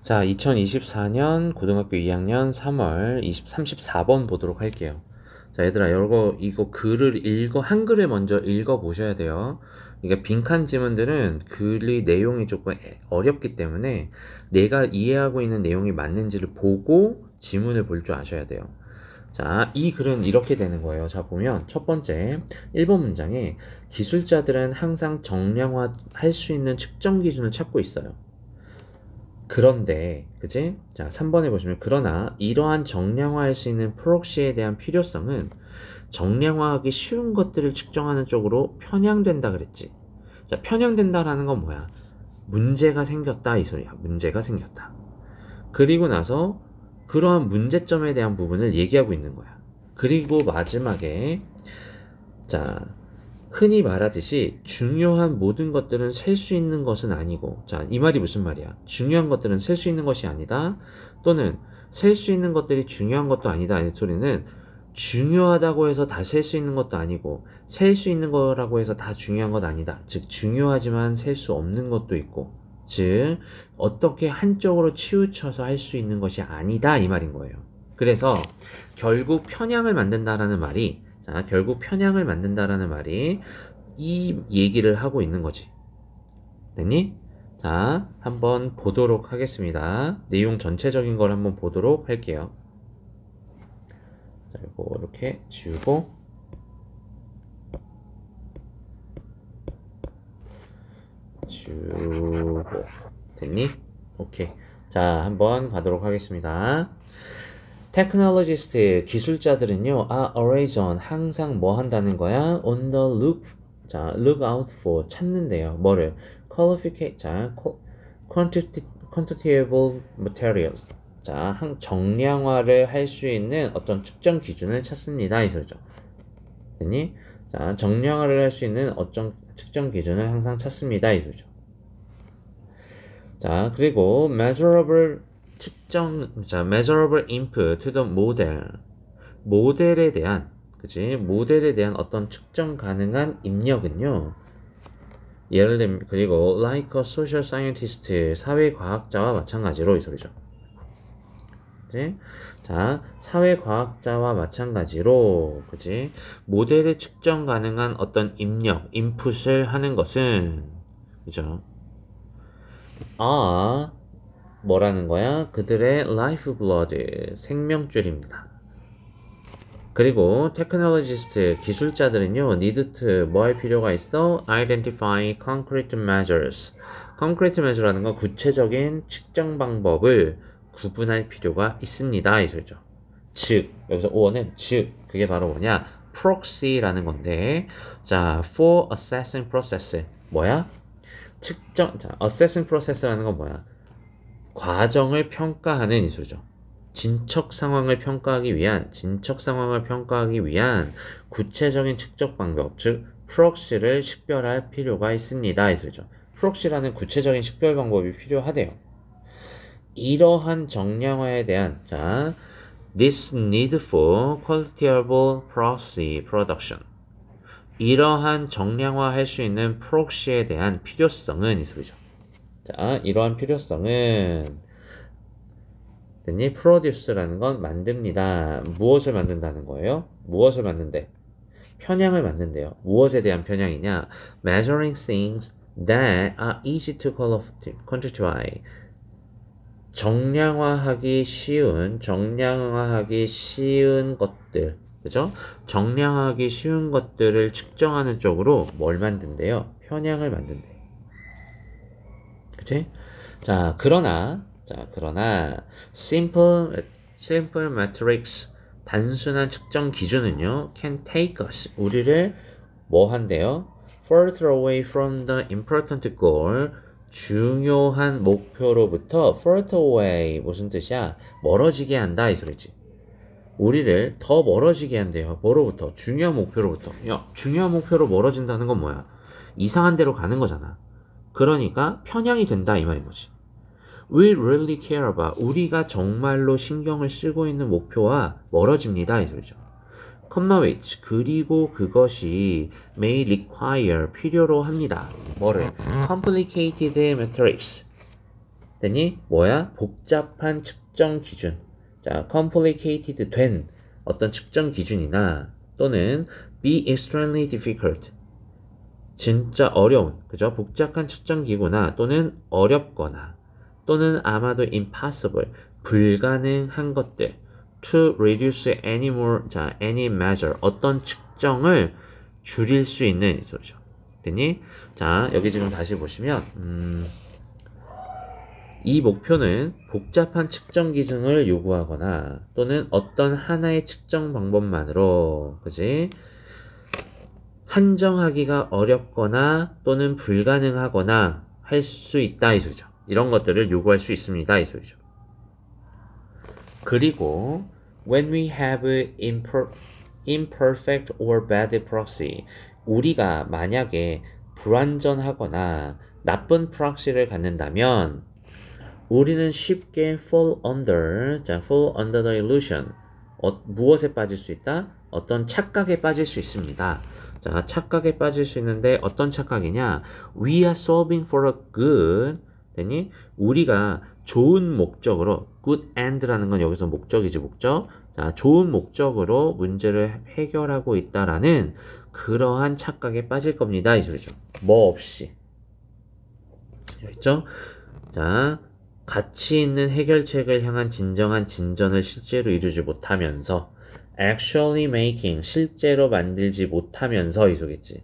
자, 2024년 고등학교 2학년 3월 34번 보도록 할게요. 자, 얘들아, 이거 글을 한글을 먼저 읽어 보셔야 돼요. 그러니까 빈칸 지문들은 글의 내용이 조금 어렵기 때문에 내가 이해하고 있는 내용이 맞는지를 보고 지문을 볼 줄 아셔야 돼요. 자, 이 글은 이렇게 되는 거예요. 자, 보면 첫 번째 1번 문장에 기술자들은 항상 정량화할 수 있는 측정 기준을 찾고 있어요. 그런데, 그치? 자, 3번에 보시면, 그러나 이러한 정량화할 수 있는 프록시에 대한 필요성은 정량화하기 쉬운 것들을 측정하는 쪽으로 편향된다 그랬지. 자, 편향된다라는 건 뭐야? 문제가 생겼다, 이 소리야. 문제가 생겼다. 그리고 나서 그러한 문제점에 대한 부분을 얘기하고 있는 거야. 그리고 마지막에, 자, 흔히 말하듯이 중요한 모든 것들은 셀 수 있는 것은 아니고, 자, 이 말이 무슨 말이야? 중요한 것들은 셀 수 있는 것이 아니다. 또는 셀 수 있는 것들이 중요한 것도 아니다. 이 소리는 중요하다고 해서 다 셀 수 있는 것도 아니고, 셀 수 있는 거라고 해서 다 중요한 것 아니다. 즉, 중요하지만 셀 수 없는 것도 있고, 즉, 어떻게 한쪽으로 치우쳐서 할 수 있는 것이 아니다. 이 말인 거예요. 그래서 결국 편향을 만든다라는 말이, 자, 결국 편향을 만든다라는 말이 이 얘기를 하고 있는 거지. 됐니? 자, 한번 보도록 하겠습니다. 내용 전체적인 걸 한번 보도록 할게요. 자, 이거 이렇게 지우고 됐니? 오케이. 자, 한번 가도록 하겠습니다. 테크놀로지스트 기술자들은요, always on 항상 뭐 한다는 거야? on the look, 자, look out for 찾는데요. 뭐를? 자, quantitative materials. 자, 정량화를 할 수 있는 어떤 측정 기준을 찾습니다. 이 소리죠. 됐니? 자, 정량화를 할 수 있는 어떤 측정 기준을 항상 찾습니다. 이 소리죠. 자, 그리고 measurable input to the model. 모델에 대한, 그치? 모델에 대한 어떤 측정 가능한 입력은요. 예를 들면, 그리고 like a social scientist, 사회과학자와 마찬가지로 이 소리죠. 그치? 자, 사회과학자와 마찬가지로, 그치? 모델에 측정 가능한 어떤 입력, 인풋을 하는 것은, 그죠? 뭐라는 거야? 그들의 lifeblood, 생명줄입니다. 그리고 테크놀로지스트, 기술자들은요, need to, 뭐 할 필요가 있어? identify concrete measures. concrete measure라는 건 구체적인 측정 방법을 구분할 필요가 있습니다. 이 소리죠. 즉, 여기서 5는 즉, 그게 바로 뭐냐? proxy라는 건데, 자, for assessing process. 뭐야? assessing process라는 건 뭐야? 과정을 평가하는 이 소리죠. 진척 상황을 평가하기 위한 구체적인 측정 방법, 즉 프록시를 식별할 필요가 있습니다. 이 소리죠. 프록시라는 구체적인 식별 방법이 필요하대요. 이러한 정량화에 대한, 자, this need for qualitable proxy production. 이러한 정량화할 수 있는 프록시에 대한 필요성은 이 소리죠. 자, 이러한 필요성은 됐니? 프로듀스라는 건 만듭니다. 무엇을 만든다는 거예요? 무엇을 만든대? 편향을 만든대요. 무엇에 대한 편향이냐? Measuring things that are easy to quantify. 정량화하기 쉬운 것들. 그죠? 정량하기 쉬운 것들을 측정하는 쪽으로 뭘 만든대요? 편향을 만든대. 그치? 그러나 simple metrics, 단순한 측정 기준은요, can take us, 우리를 뭐 한대요? further away from the important goal, 중요한 목표로부터 further away, 무슨 뜻이야? 멀어지게 한다, 이 소리지. 우리를 더 멀어지게 한대요. 뭐로부터? 중요한 목표로부터. 야, 중요한 목표로 멀어진다는 건 뭐야? 이상한 데로 가는 거잖아. 그러니까 편향이 된다, 이 말인 거지. We really care about, 우리가 정말로 신경을 쓰고 있는 목표와 멀어집니다, 이 소리죠. comma which, 그리고 그것이 may require, 필요로 합니다. 뭐를? complicated metrics, 됐니? 뭐야? 복잡한 측정 기준. 자, complicated 된 어떤 측정 기준이나 또는 be extremely difficult. 진짜 어려운, 그죠? 복잡한 측정 기구나 또는 어렵거나 또는 아마도 impossible, 불가능한 것들. to reduce any more, 자, any measure, 어떤 측정을 줄일 수 있는 소리죠. 됐니? 자, 여기 지금 다시 보시면, 이 목표는 복잡한 측정 기준을 요구하거나 또는 어떤 하나의 측정 방법만으로, 그지? 한정하기가 어렵거나 또는 불가능하거나 할 수 있다 이 소리죠. 이런 것들을 요구할 수 있습니다 이 소리죠. 그리고 when we have imperfect or bad proxy, 우리가 만약에 불완전하거나 나쁜 프록시를 갖는다면 우리는 쉽게 fall under the illusion, 무엇에 빠질 수 있다? 어떤 착각에 빠질 수 있습니다. 자, 착각에 빠질 수 있는데 어떤 착각이냐? We are solving for a good, 되니? 우리가 좋은 목적으로, good end라는 건 여기서 목적이지 목적. 자, 좋은 목적으로 문제를 해결하고 있다라는 그러한 착각에 빠질 겁니다. 이 소리죠. 뭐 없이. 있죠? 자, 가치 있는 해결책을 향한 진정한 진전을 실제로 이루지 못하면서 actually making, 실제로 만들지 못하면서 이 소리겠지.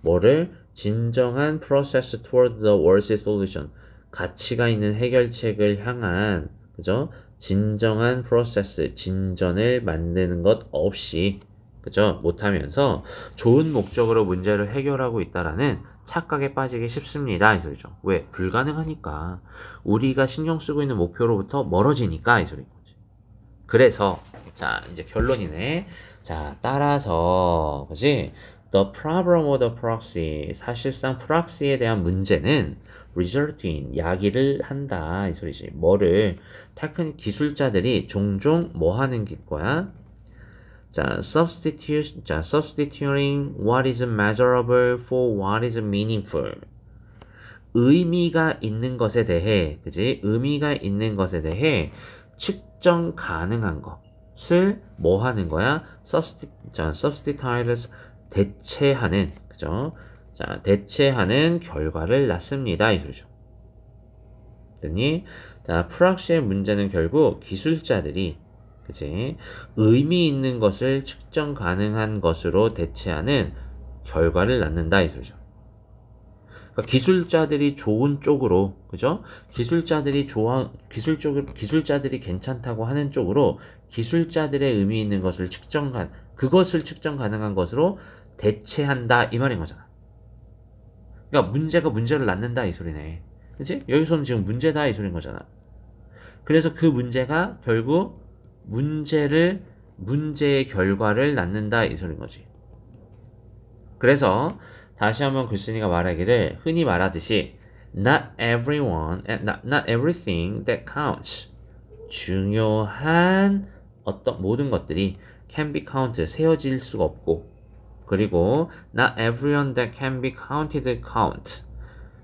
뭐를? 진정한 process toward the worst solution, 가치가 있는 해결책을 향한, 그죠? 진정한 process, 진전을 만드는 것 없이, 그죠? 못하면서 좋은 목적으로 문제를 해결하고 있다라는 착각에 빠지기 쉽습니다 이 소리죠. 왜? 불가능하니까. 우리가 신경 쓰고 있는 목표로부터 멀어지니까 이 소리인 거지. 그래서 자, 이제 결론이네. 자, 따라서, 그지? The problem of the proxy, 사실상 프록시에 대한 문제는 result in, 야기를 한다 이 소리지. 뭐를? 기술자들이 종종 뭐 하는 거야? 자, substituting what is measurable for what is meaningful. 의미가 있는 것에 대해, 그지? 의미가 있는 것에 대해 측정 가능한 것을 뭐 하는 거야? substitute, 대체하는, 그죠? 자, 대체하는 결과를 낳습니다. 이 소리죠. 됐니? 자, 프록시의 문제는 결국 기술자들이, 그치? 의미 있는 것을 측정 가능한 것으로 대체하는 결과를 낳는다 이 소리죠. 그러니까 기술자들이 좋은 쪽으로, 그죠? 기술자들이 괜찮다고 하는 쪽으로 기술자들의 의미 있는 것을 그것을 측정 가능한 것으로 대체한다 이 말인 거잖아. 그러니까 문제가 문제를 낳는다 이 소리네. 그치? 여기서는 지금 문제다 이 소리인 거잖아. 그래서 그 문제가 결국 문제의 결과를 낳는다 이 소리인 거지. 그래서 다시 한번 글쓴이가 말하기를 흔히 말하듯이 not everyone and not everything that counts, 중요한 어떤 모든 것들이 can be counted, 세어질 수가 없고, 그리고 not everyone that can be counted counts,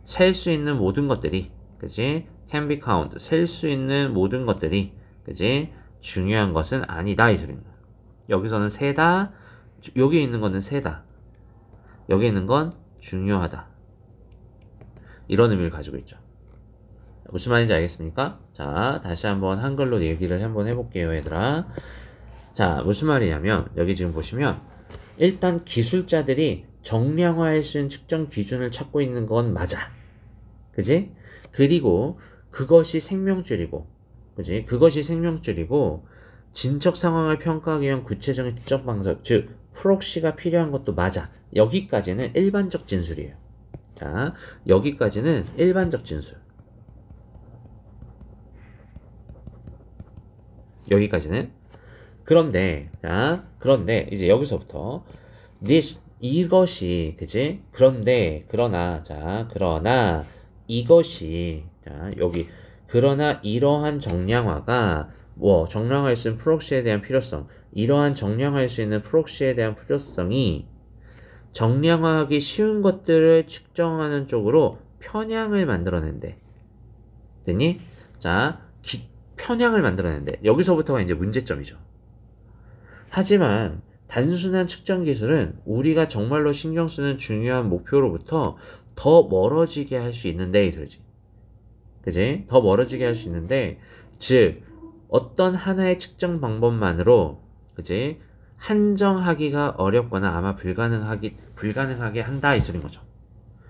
셀 수 있는 모든 것들이, 그지? can be counted, 셀 수 있는 모든 것들이, 그지? 중요한 것은 아니다 이 소리입니다. 여기서는 세다, 여기 있는 거는 세다, 여기 있는 건 중요하다, 이런 의미를 가지고 있죠. 무슨 말인지 알겠습니까? 자, 다시 한번 한글로 얘기를 한번 해볼게요 얘들아. 자, 무슨 말이냐면 여기 지금 보시면 일단 기술자들이 정량화할 수 있는 측정 기준을 찾고 있는 건 맞아, 그지? 그리고 그것이 생명줄이고, 그지? 그것이 생명줄이고 진척 상황을 평가하기 위한 구체적인 측정 방법, 즉 프록시가 필요한 것도 맞아. 여기까지는 일반적 진술이에요. 자, 여기까지는 일반적 진술. 여기까지는. 그런데 이제 여기서부터 이것이, 그지? 그러나 이것이, 자, 여기 그러나 이러한 정량화가 정량화할 수 있는 프록시에 대한 필요성, 이러한 정량화할 수 있는 프록시에 대한 필요성이 정량화하기 쉬운 것들을 측정하는 쪽으로 편향을 만들어낸대. 됐니? 자, 편향을 만들어내는데 여기서부터가 이제 문제점이죠. 하지만 단순한 측정 기술은 우리가 정말로 신경 쓰는 중요한 목표로부터 더 멀어지게 할 수 있는데 이 소리지. 그지? 더 멀어지게 할 수 있는데, 즉 어떤 하나의 측정 방법만으로, 그지? 한정하기가 어렵거나 아마 불가능하게 한다 이 소린 거죠.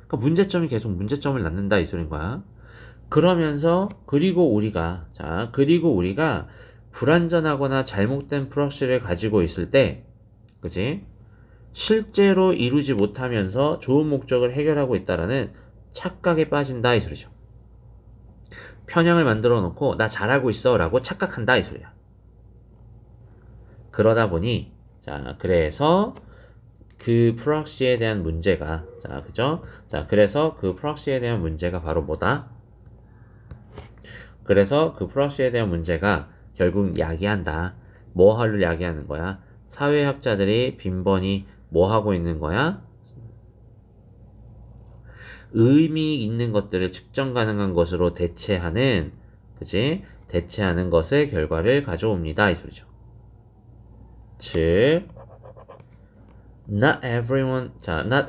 그러니까 문제점이 계속 문제점을 낳는다 이 소린 거야. 그러면서 그리고 우리가 불완전하거나 잘못된 프록시를 가지고 있을 때, 그지? 실제로 이루지 못하면서 좋은 목적을 해결하고 있다라는 착각에 빠진다 이 소리죠. 편향을 만들어 놓고 나 잘하고 있어 라고 착각한다 이 소리야. 그러다 보니 그래서 그 프록시에 대한 문제가 그죠? 그래서 그 프록시에 대한 문제가 바로 뭐다? 그래서 그 프록시에 대한 문제가 결국 야기한다. 뭐를 야기하는 거야? 사회학자들이 빈번히 뭐 하고 있는 거야? 의미 있는 것들을 측정 가능한 것으로 대체하는, 그지? 대체하는 것의 결과를 가져옵니다. 이 소리죠. 즉, not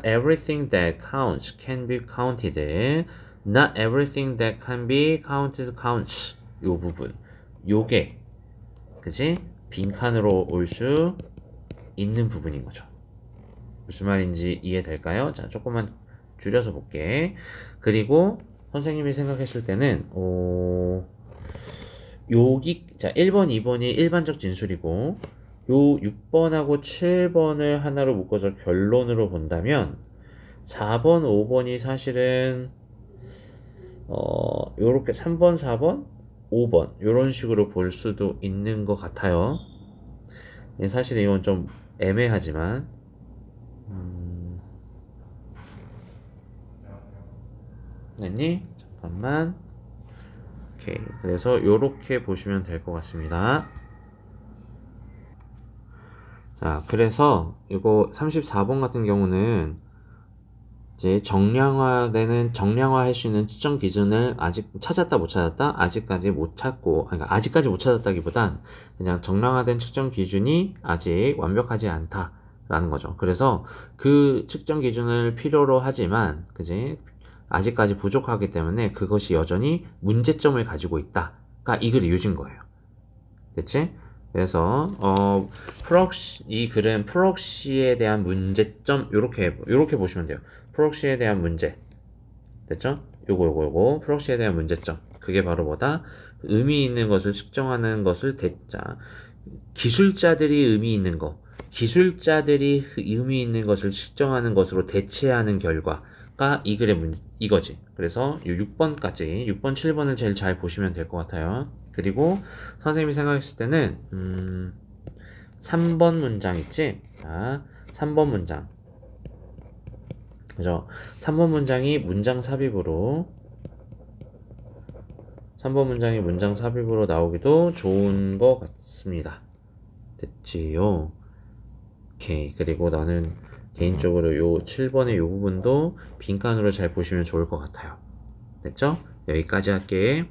everything that counts can be counted. Not everything that can be counted counts. 요 부분. 요게, 그지? 빈칸으로 올 수 있는 부분인 거죠. 무슨 말인지 이해될까요? 자, 조금만 줄여서 볼게. 그리고 선생님이 생각했을 때는 여기 1번, 2번이 일반적 진술이고 요 6번하고 7번을 하나로 묶어서 결론으로 본다면 4번, 5번이 사실은 요렇게 3번, 4번, 5번 요런 식으로 볼 수도 있는 것 같아요. 사실 이건 좀 애매하지만 됐니? 잠깐만. 오케이. 그래서 요렇게 보시면 될 것 같습니다. 자, 그래서 이거 34번 같은 경우는 이제 정량화할 수 있는 측정 기준을 아직 찾았다 못 찾았다? 아직까지 못 찾고, 그러니까 아직까지 못 찾았다기보단 그냥 정량화된 측정 기준이 아직 완벽하지 않다라는 거죠. 그래서 그 측정 기준을 필요로 하지만, 그지? 아직까지 부족하기 때문에 그것이 여전히 문제점을 가지고 있다가 이 글의 요지인 거예요. 됐지? 그래서 이 글은 프록시에 대한 문제점 요렇게 보시면 돼요. 프록시에 대한 문제. 됐죠? 요거 프록시에 대한 문제점. 그게 바로 뭐다? 의미 있는 것을 측정하는 것을 기술자들이 의미 있는 것을 측정하는 것으로 대체하는 결과가 이 글의 이거지. 그래서 6번까지 6번, 7번을 제일 잘 보시면 될 것 같아요. 그리고 선생님이 생각했을 때는 3번 문장 있지? 자, 3번 문장. 그죠? 3번 문장이 문장 삽입으로 나오기도 좋은 것 같습니다. 됐지요? 오케이. 그리고 나는 개인적으로 요 7번의 요 부분도 빈칸으로 잘 보시면 좋을 것 같아요. 됐죠? 여기까지 할게.